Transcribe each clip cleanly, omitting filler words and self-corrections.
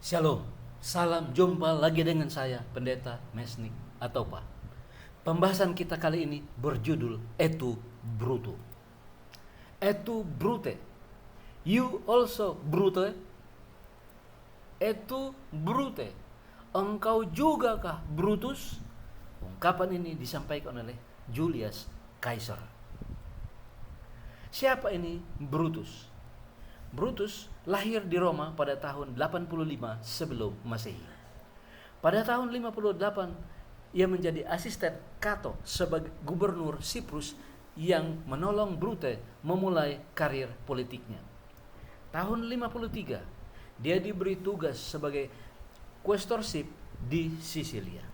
Shalom, salam jumpa lagi dengan saya, Pendeta Mesnik atau Pak. Pembahasan kita kali ini berjudul Et tu Brute. Et tu Brute. You also Brute. Et tu Brute. Engkau juga kah Brutus? Ungkapan ini disampaikan oleh Julius Caesar. Siapa ini Brutus? Brutus lahir di Roma pada tahun 85 sebelum Masehi. Pada tahun 58 ia menjadi asisten Cato sebagai gubernur Siprus yang menolong Brute memulai karir politiknya. Tahun 53 dia diberi tugas sebagai quaestorship di Sisilia.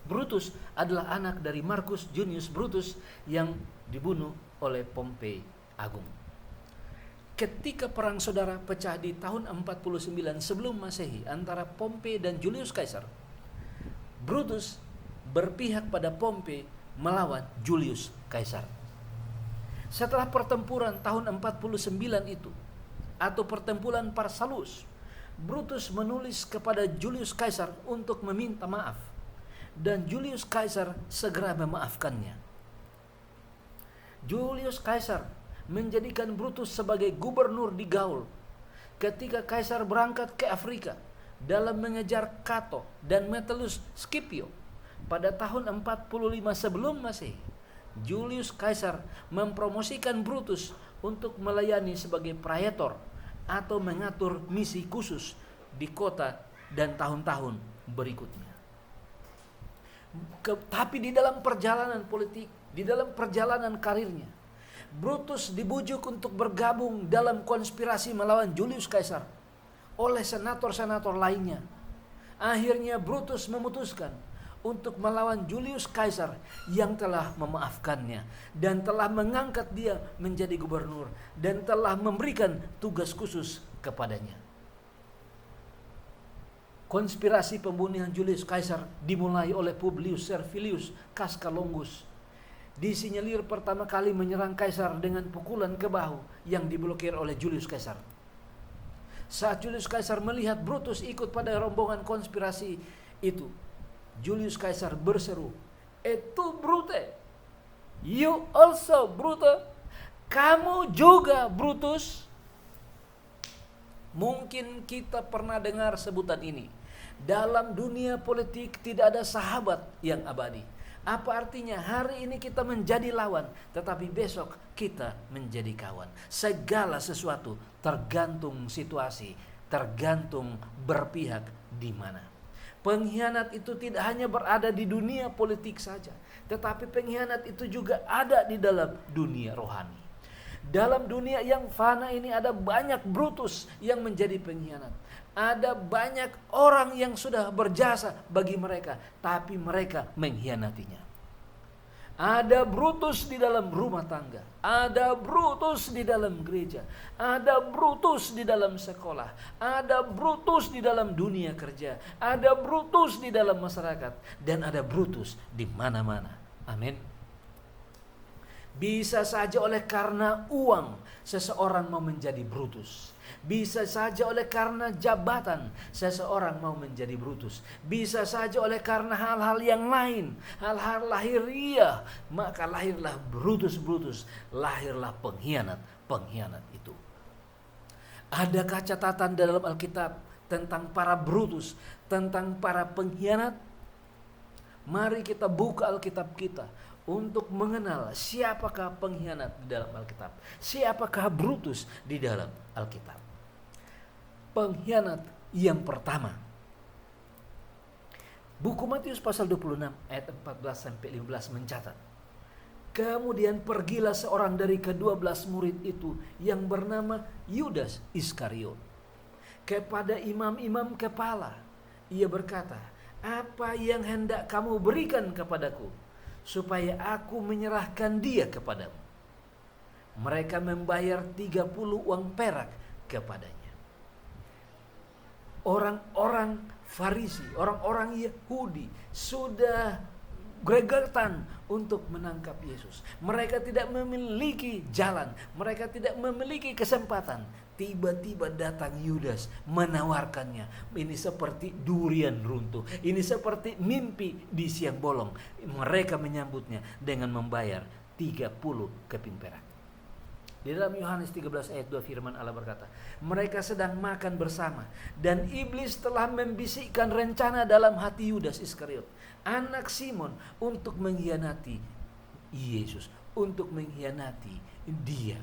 Brutus adalah anak dari Marcus Junius Brutus yang dibunuh oleh Pompei Agung. Ketika perang saudara pecah di tahun 49 sebelum Masehi antara Pompei dan Julius Caesar, Brutus berpihak pada Pompei melawan Julius Caesar. Setelah pertempuran tahun 49 itu, atau pertempuran Pharsalus, Brutus menulis kepada Julius Caesar untuk meminta maaf, dan Julius Caesar segera memaafkannya. Julius Caesar menjadikan Brutus sebagai gubernur di Gaul ketika Kaisar berangkat ke Afrika dalam mengejar Cato dan Metellus Scipio pada tahun 45 sebelum Masehi. Julius Caesar mempromosikan Brutus untuk melayani sebagai praetor atau mengatur misi khusus di kota dan tahun-tahun berikutnya. Tapi di dalam perjalanan politik, di dalam perjalanan karirnya, Brutus dibujuk untuk bergabung dalam konspirasi melawan Julius Caesar oleh senator-senator lainnya. Akhirnya Brutus memutuskan untuk melawan Julius Caesar yang telah memaafkannya dan telah mengangkat dia menjadi gubernur dan telah memberikan tugas khusus kepadanya. Konspirasi pembunuhan Julius Caesar dimulai oleh Publius Servilius Casca-Longus. Disinyalir pertama kali menyerang Kaisar dengan pukulan ke bahu yang diblokir oleh Julius Caesar. Saat Julius Caesar melihat Brutus ikut pada rombongan konspirasi itu, Julius Caesar berseru, "Et tu Brute, you also Brute." Kamu juga Brutus. Mungkin kita pernah dengar sebutan ini. Dalam dunia politik tidak ada sahabat yang abadi. Apa artinya? Hari ini kita menjadi lawan, tetapi besok kita menjadi kawan. Segala sesuatu tergantung situasi, tergantung berpihak di mana. Pengkhianat itu tidak hanya berada di dunia politik saja, tetapi pengkhianat itu juga ada di dalam dunia rohani. Dalam dunia yang fana ini ada banyak Brutus yang menjadi pengkhianat. Ada banyak orang yang sudah berjasa bagi mereka, tapi mereka mengkhianatinya. Ada Brutus di dalam rumah tangga, ada Brutus di dalam gereja, ada Brutus di dalam sekolah, ada Brutus di dalam dunia kerja, ada Brutus di dalam masyarakat, dan ada Brutus di mana-mana. Amin. Bisa saja oleh karena uang seseorang mau menjadi Brutus. Bisa saja oleh karena jabatan seseorang mau menjadi Brutus. Bisa saja oleh karena hal-hal yang lain, hal-hal lahiriah, maka lahirlah Brutus-Brutus, lahirlah pengkhianat itu. Adakah catatan dalam Alkitab tentang para Brutus, tentang para pengkhianat? Mari kita buka Alkitab kita untuk mengenal siapakah pengkhianat di dalam Alkitab, siapakah Brutus di dalam Alkitab. Pengkhianat yang pertama, buku Matius pasal 26 ayat 14-15 mencatat, kemudian pergilah seorang dari ke-12 murid itu yang bernama Yudas Iskariot kepada imam-imam kepala. Ia berkata, "Apa yang hendak kamu berikan kepadaku supaya aku menyerahkan dia kepadamu?" Mereka membayar 30 uang perak kepadanya. Orang-orang Farisi, orang-orang Yahudi sudah gregetan untuk menangkap Yesus. Mereka tidak memiliki jalan, mereka tidak memiliki kesempatan. Tiba-tiba datang Yudas menawarkannya. Ini seperti durian runtuh, ini seperti mimpi di siang bolong. Mereka menyambutnya dengan membayar 30 keping perak. Di dalam Yohanes 13 ayat 2 firman Allah berkata, mereka sedang makan bersama dan iblis telah membisikkan rencana dalam hati Yudas Iskariot, anak Simon, untuk mengkhianati Yesus, untuk mengkhianati dia.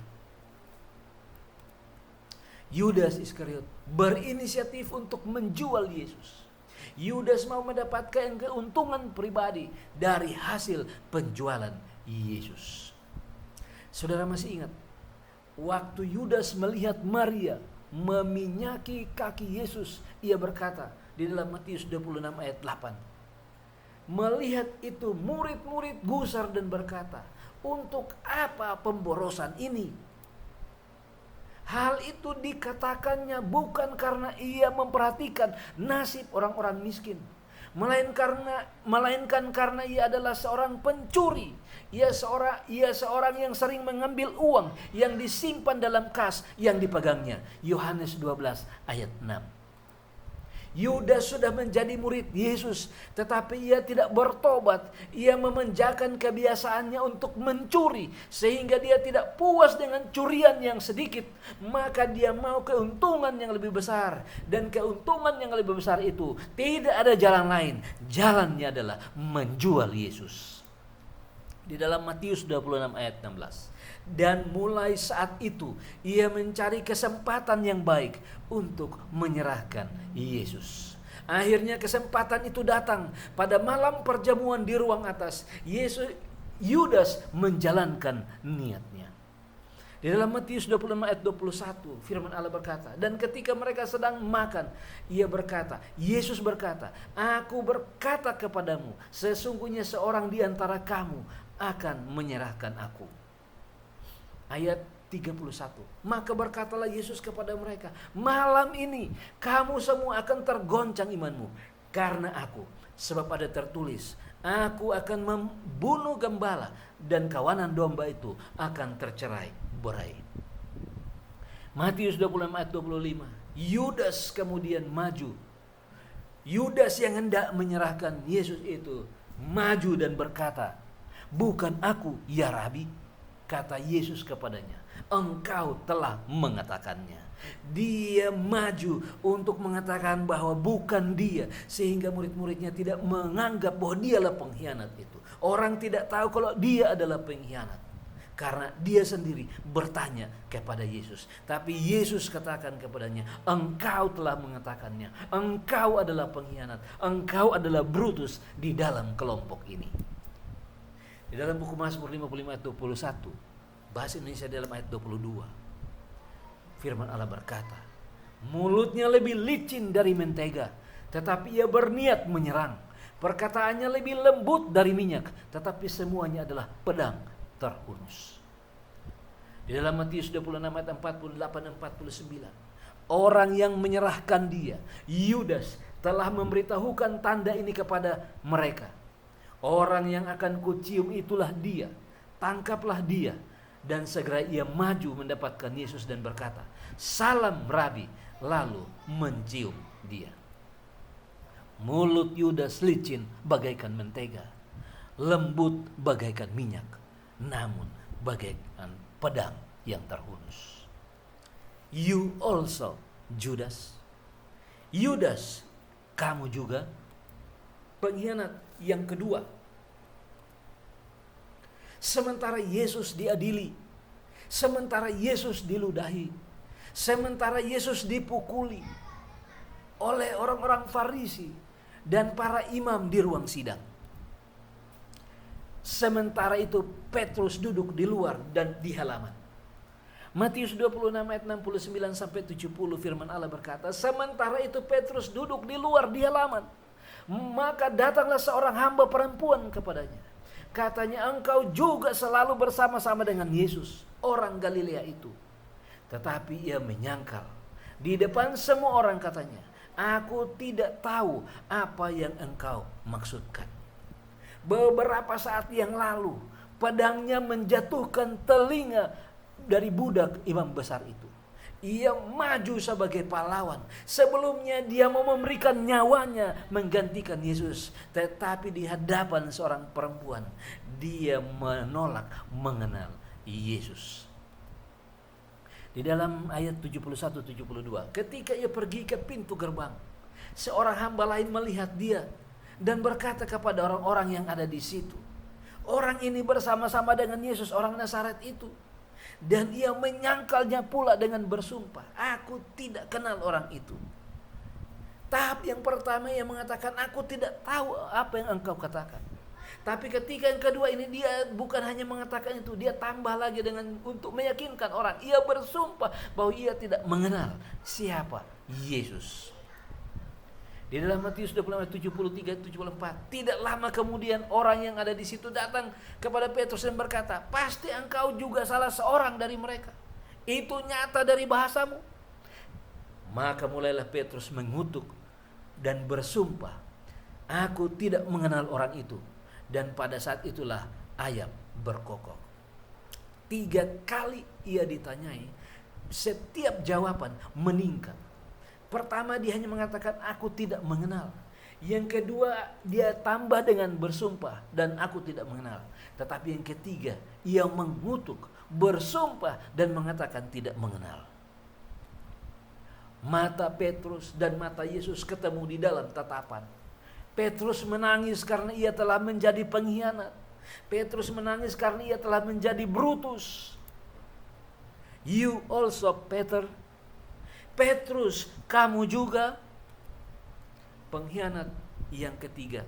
Yudas Iskariot berinisiatif untuk menjual Yesus. Yudas mau mendapatkan keuntungan pribadi dari hasil penjualan Yesus. Saudara masih ingat waktu Yudas melihat Maria meminyaki kaki Yesus, ia berkata di dalam Matius 26 ayat 8. Melihat itu murid-murid gusar dan berkata, untuk apa pemborosan ini? Hal itu dikatakannya bukan karena ia memperhatikan nasib orang-orang miskin, melainkan karena ia adalah seorang pencuri. Ia seorang yang sering mengambil uang yang disimpan dalam kas yang dipegangnya. Yohanes 12 ayat 6. Yudas sudah menjadi murid Yesus, tetapi ia tidak bertobat. Ia memenjakan kebiasaannya untuk mencuri, sehingga dia tidak puas dengan curian yang sedikit. Maka dia mau keuntungan yang lebih besar. Dan keuntungan yang lebih besar itu tidak ada jalan lain. Jalannya adalah menjual Yesus. Di dalam Matius 26 ayat 16. Dan mulai saat itu ia mencari kesempatan yang baik untuk menyerahkan Yesus. Akhirnya kesempatan itu datang pada malam perjamuan di ruang atas. Yudas menjalankan niatnya. Di dalam Matius 25 ayat 21 firman Allah berkata, dan ketika mereka sedang makan, Yesus berkata, aku berkata kepadamu, sesungguhnya seorang di antara kamu akan menyerahkan aku. Ayat 31. Maka berkatalah Yesus kepada mereka, malam ini kamu semua akan tergoncang imanmu karena aku. Sebab ada tertulis, aku akan membunuh gembala dan kawanan domba itu akan tercerai berai. Matius 26 ayat 25. Yudas kemudian maju. Yudas yang hendak menyerahkan Yesus itu maju dan berkata, bukan aku ya Rabi. Kata Yesus kepadanya, engkau telah mengatakannya. Dia maju untuk mengatakan bahwa bukan dia, sehingga murid-muridnya tidak menganggap bahwa dialah pengkhianat itu. Orang tidak tahu kalau dia adalah pengkhianat, karena dia sendiri bertanya kepada Yesus. Tapi Yesus katakan kepadanya, engkau telah mengatakannya. Engkau adalah pengkhianat. Engkau adalah Brutus di dalam kelompok ini. Di dalam buku Mazmur 55 ayat 21, bahasa Indonesia dalam ayat 22, firman Allah berkata, mulutnya lebih licin dari mentega, tetapi ia berniat menyerang. Perkataannya lebih lembut dari minyak, tetapi semuanya adalah pedang terhunus. Di dalam Matius 26 ayat 48-49, orang yang menyerahkan dia, Yudas, telah memberitahukan tanda ini kepada mereka. Orang yang akan kucium itulah dia, tangkaplah dia. Dan segera ia maju mendapatkan Yesus dan berkata, salam Rabi, lalu mencium dia. Mulut Yudas licin bagaikan mentega, lembut bagaikan minyak, namun bagaikan pedang yang terhunus. You also, Judas. Yudas, kamu juga pengkhianat yang kedua. Sementara Yesus diadili, sementara Yesus diludahi, sementara Yesus dipukuli oleh orang-orang Farisi dan para imam di ruang sidang. Sementara itu Petrus duduk di luar dan di halaman. Matius 26 ayat 69 sampai 70 firman Allah berkata, sementara itu Petrus duduk di luar di halaman. Maka datanglah seorang hamba perempuan kepadanya. Katanya, engkau juga selalu bersama-sama dengan Yesus, orang Galilea itu. Tetapi ia menyangkal. Di depan semua orang katanya, aku tidak tahu apa yang engkau maksudkan. Beberapa saat yang lalu, pedangnya menjatuhkan telinga dari budak imam besar itu. Ia maju sebagai pahlawan. Sebelumnya dia mau memberikan nyawanya menggantikan Yesus. Tetapi di hadapan seorang perempuan, dia menolak mengenal Yesus. Di dalam ayat 71-72, ketika ia pergi ke pintu gerbang, seorang hamba lain melihat dia dan berkata kepada orang-orang yang ada di situ, orang ini bersama-sama dengan Yesus, orang Nazaret itu. Dan ia menyangkalnya pula dengan bersumpah, aku tidak kenal orang itu. Tahap yang pertama ia mengatakan, aku tidak tahu apa yang engkau katakan. Tapi ketika yang kedua ini, dia bukan hanya mengatakan itu, dia tambah lagi dengan untuk meyakinkan orang. Ia bersumpah bahwa ia tidak mengenal siapa Yesus. Di dalam Matius 26:73-74, tidak lama kemudian orang yang ada di situ datang kepada Petrus dan berkata, pasti engkau juga salah seorang dari mereka. Itu nyata dari bahasamu. Maka mulailah Petrus mengutuk dan bersumpah, aku tidak mengenal orang itu. Dan pada saat itulah ayam berkokok. 3 kali ia ditanyai, setiap jawaban meningkat. Pertama dia hanya mengatakan aku tidak mengenal. Yang kedua dia tambah dengan bersumpah dan aku tidak mengenal. Tetapi yang ketiga ia mengutuk, bersumpah dan mengatakan tidak mengenal. Mata Petrus dan mata Yesus ketemu di dalam tatapan. Petrus menangis karena ia telah menjadi pengkhianat. Petrus menangis karena ia telah menjadi Brutus. You also Peter. Petrus, kamu juga pengkhianat yang ketiga.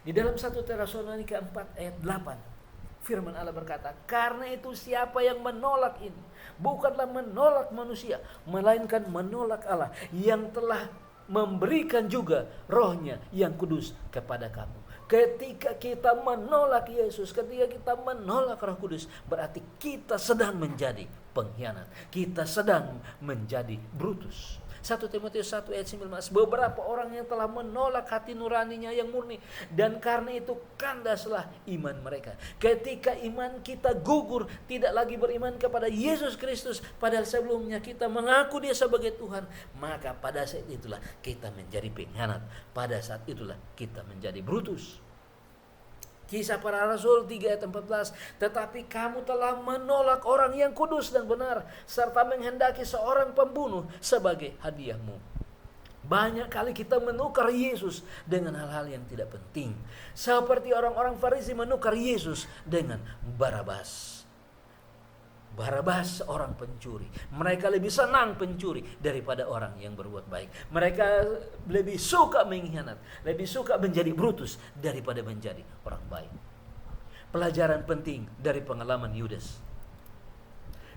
Di dalam 1 Tesalonika 4 ayat 8, firman Allah berkata, karena itu siapa yang menolak ini, bukanlah menolak manusia, melainkan menolak Allah yang telah memberikan juga rohnya yang kudus kepada kamu. Ketika kita menolak Yesus, ketika kita menolak Roh Kudus, berarti kita sedang menjadi pengkhianat. Kita sedang menjadi Brutus. 1 Timotius 1 ayat 19, beberapa orang yang telah menolak hati nuraninya yang murni, dan karena itu kandaslah iman mereka. Ketika iman kita gugur, tidak lagi beriman kepada Yesus Kristus, padahal sebelumnya kita mengaku dia sebagai Tuhan, maka pada saat itulah kita menjadi pengkhianat. Pada saat itulah kita menjadi Brutus. Kisah Para Rasul 3 ayat 14, tetapi kamu telah menolak orang yang kudus dan benar, serta menghendaki seorang pembunuh sebagai hadiahmu. Banyak kali kita menukar Yesus dengan hal-hal yang tidak penting. Seperti orang-orang Farisi menukar Yesus dengan Barabas. Barabas seorang pencuri. Mereka lebih senang pencuri daripada orang yang berbuat baik. Mereka lebih suka mengkhianat, lebih suka menjadi Brutus daripada menjadi orang baik. Pelajaran penting dari pengalaman Yudas.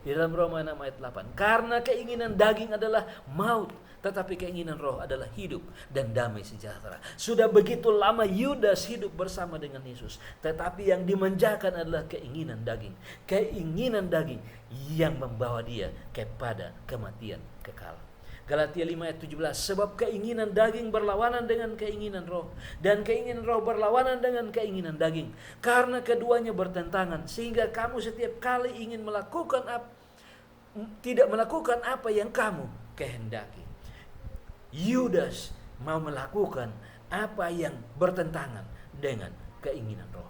Di dalam Roma 6 ayat 8, karena keinginan daging adalah maut, tetapi keinginan roh adalah hidup dan damai sejahtera. Sudah begitu lama Yudas hidup bersama dengan Yesus, tetapi yang dimanjakan adalah keinginan daging. Keinginan daging yang membawa dia kepada kematian kekal. Galatia 5 ayat 17, sebab keinginan daging berlawanan dengan keinginan roh, dan keinginan roh berlawanan dengan keinginan daging. Karena keduanya bertentangan, sehingga kamu setiap kali ingin tidak melakukan apa yang kamu kehendaki. Yudas mau melakukan apa yang bertentangan dengan keinginan roh.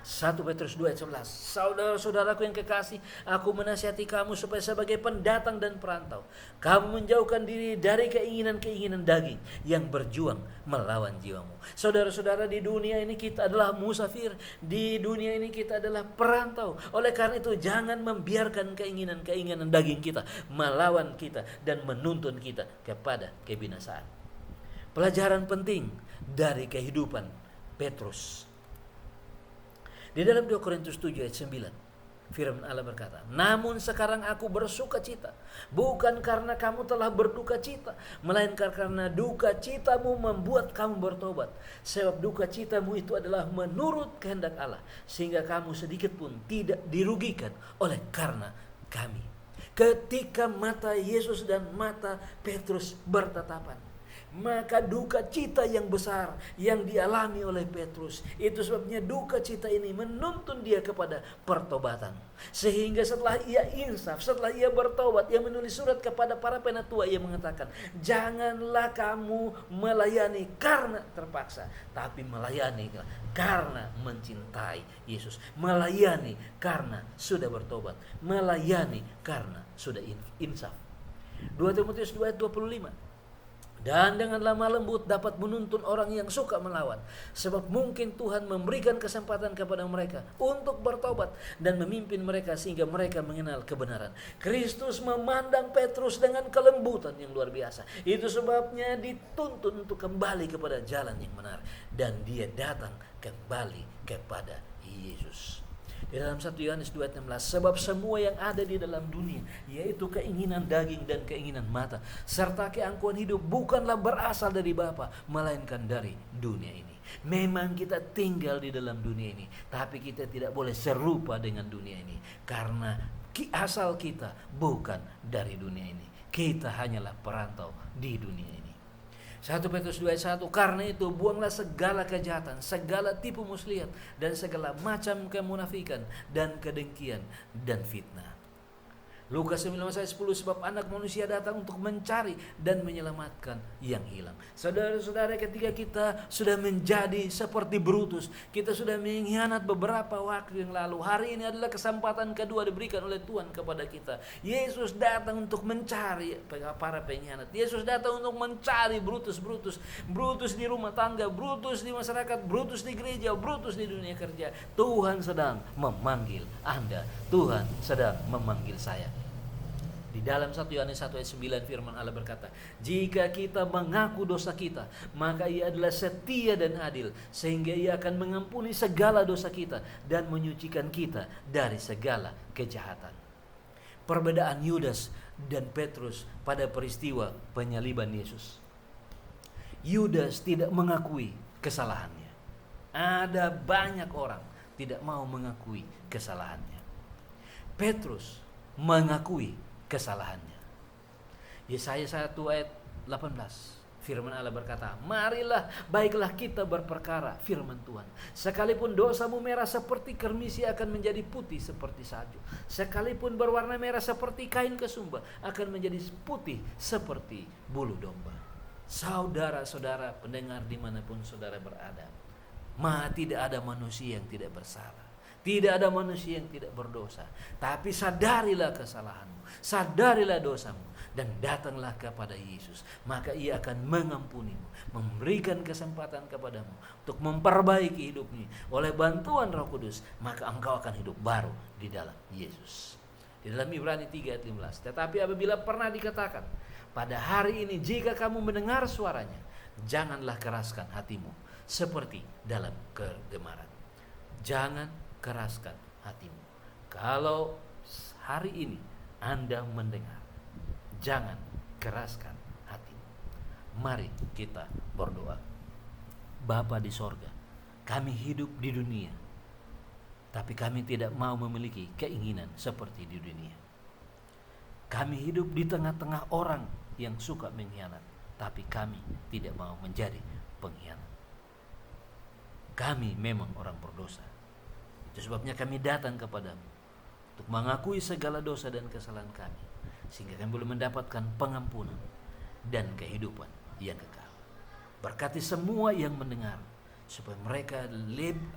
1 Petrus 2 ayat 11, saudara-saudaraku yang kekasih, aku menasihati kamu supaya sebagai pendatang dan perantau, kamu menjauhkan diri dari keinginan-keinginan daging yang berjuang melawan jiwamu. Saudara-saudara, di dunia ini kita adalah musafir, di dunia ini kita adalah perantau. Oleh karena itu jangan membiarkan keinginan-keinginan daging kita melawan kita dan menuntun kita kepada kebinasaan. Pelajaran penting dari kehidupan Petrus. Di dalam 2 Korintus 7 ayat 9, firman Allah berkata, namun sekarang aku bersuka cita, bukan karena kamu telah berduka cita, melainkan karena duka citamu membuat kamu bertobat. Sebab duka citamu itu adalah menurut kehendak Allah, sehingga kamu sedikit pun tidak dirugikan oleh karena kami. Ketika mata Yesus dan mata Petrus bertatapan, Maka duka cita yang besar yang dialami oleh Petrus, itu sebabnya duka cita ini menuntun dia kepada pertobatan. Sehingga setelah ia insaf, setelah ia bertobat, ia menulis surat kepada para penatua, ia mengatakan, janganlah kamu melayani karena terpaksa, tapi melayani karena mencintai Yesus, melayani karena sudah bertobat, melayani karena sudah insaf. 2 Timotius 2 ayat 25. Dan dengan lemah lembut dapat menuntun orang yang suka melawan. Sebab mungkin Tuhan memberikan kesempatan kepada mereka untuk bertobat dan memimpin mereka sehingga mereka mengenal kebenaran. Kristus memandang Petrus dengan kelembutan yang luar biasa. Itu sebabnya dituntun untuk kembali kepada jalan yang benar. Dan dia datang kembali kepada Yesus. Di dalam 1 Yohanes 2 ayat 16, sebab semua yang ada di dalam dunia, yaitu keinginan daging dan keinginan mata, serta keangkuhan hidup, bukanlah berasal dari Bapa, melainkan dari dunia ini. Memang kita tinggal di dalam dunia ini, tapi kita tidak boleh serupa dengan dunia ini, karena asal kita bukan dari dunia ini. Kita hanyalah perantau di dunia ini. 1 Petrus 2 ayat 1, karena itu buanglah segala kejahatan, segala tipu muslihat, dan segala macam kemunafikan, dan kedengkian, dan fitnah. Lukas 19 ayat 10, sebab anak manusia datang untuk mencari dan menyelamatkan yang hilang. Saudara-saudara, ketika kita sudah menjadi seperti Brutus, kita sudah mengkhianat beberapa waktu yang lalu, hari ini adalah kesempatan kedua diberikan oleh Tuhan kepada kita. Yesus datang untuk mencari para pengkhianat. Yesus datang untuk mencari Brutus di rumah tangga, Brutus di masyarakat, Brutus di gereja, Brutus di dunia kerja. Tuhan sedang memanggil Anda, Tuhan sedang memanggil saya. Di dalam 1 Yohanes 1 ayat 9 firman Allah berkata, jika kita mengaku dosa kita, maka Ia adalah setia dan adil, sehingga Ia akan mengampuni segala dosa kita dan menyucikan kita dari segala kejahatan. Perbedaan Yudas dan Petrus pada peristiwa penyaliban Yesus. Yudas tidak mengakui kesalahannya. Ada banyak orang tidak mau mengakui kesalahannya. Petrus mengakui kesalahannya. Yesaya 1 ayat 18, firman Allah berkata, marilah, baiklah kita berperkara, firman Tuhan. Sekalipun dosamu merah seperti kermisi, akan menjadi putih seperti salju. Sekalipun berwarna merah seperti kain kesumba, akan menjadi putih seperti bulu domba. Saudara-saudara pendengar dimanapun saudara berada, tidak ada manusia yang tidak bersalah. Tidak ada manusia yang tidak berdosa. Tapi sadarilah kesalahanmu, sadarilah dosamu, dan datanglah kepada Yesus. Maka Ia akan mengampunimu, memberikan kesempatan kepadamu untuk memperbaiki hidupmu oleh bantuan Roh Kudus. Maka engkau akan hidup baru di dalam Yesus. Di dalam Ibrani 3 ayat 15. Tetapi apabila pernah dikatakan, pada hari ini jika kamu mendengar suaranya, janganlah keraskan hatimu seperti dalam kegemaran. Jangan keraskan hatimu. Kalau hari ini Anda mendengar, jangan keraskan hatimu. Mari kita berdoa. Bapa di sorga, kami hidup di dunia, tapi kami tidak mau memiliki keinginan seperti di dunia. Kami hidup di tengah-tengah orang yang suka mengkhianat, tapi kami tidak mau menjadi pengkhianat. Kami memang orang berdosa. Itu sebabnya kami datang kepadamu untuk mengakui segala dosa dan kesalahan kami, sehingga kami boleh mendapatkan pengampunan dan kehidupan yang kekal. Berkati semua yang mendengar, supaya mereka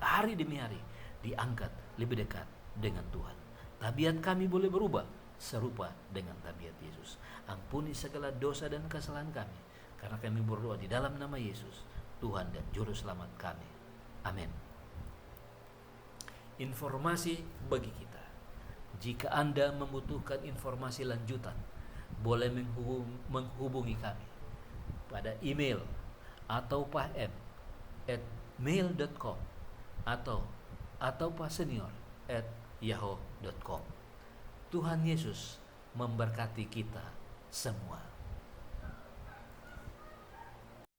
hari demi hari diangkat lebih dekat dengan Tuhan. Tabiat kami boleh berubah serupa dengan tabiat Yesus. Ampuni segala dosa dan kesalahan kami, karena kami berdoa di dalam nama Yesus, Tuhan dan Juru Selamat kami. Amin. Informasi bagi kita. Jika Anda membutuhkan informasi lanjutan, boleh menghubungi kami pada email atau pahM@mail.com atau pasenior@yahoo.com. Tuhan Yesus memberkati kita semua.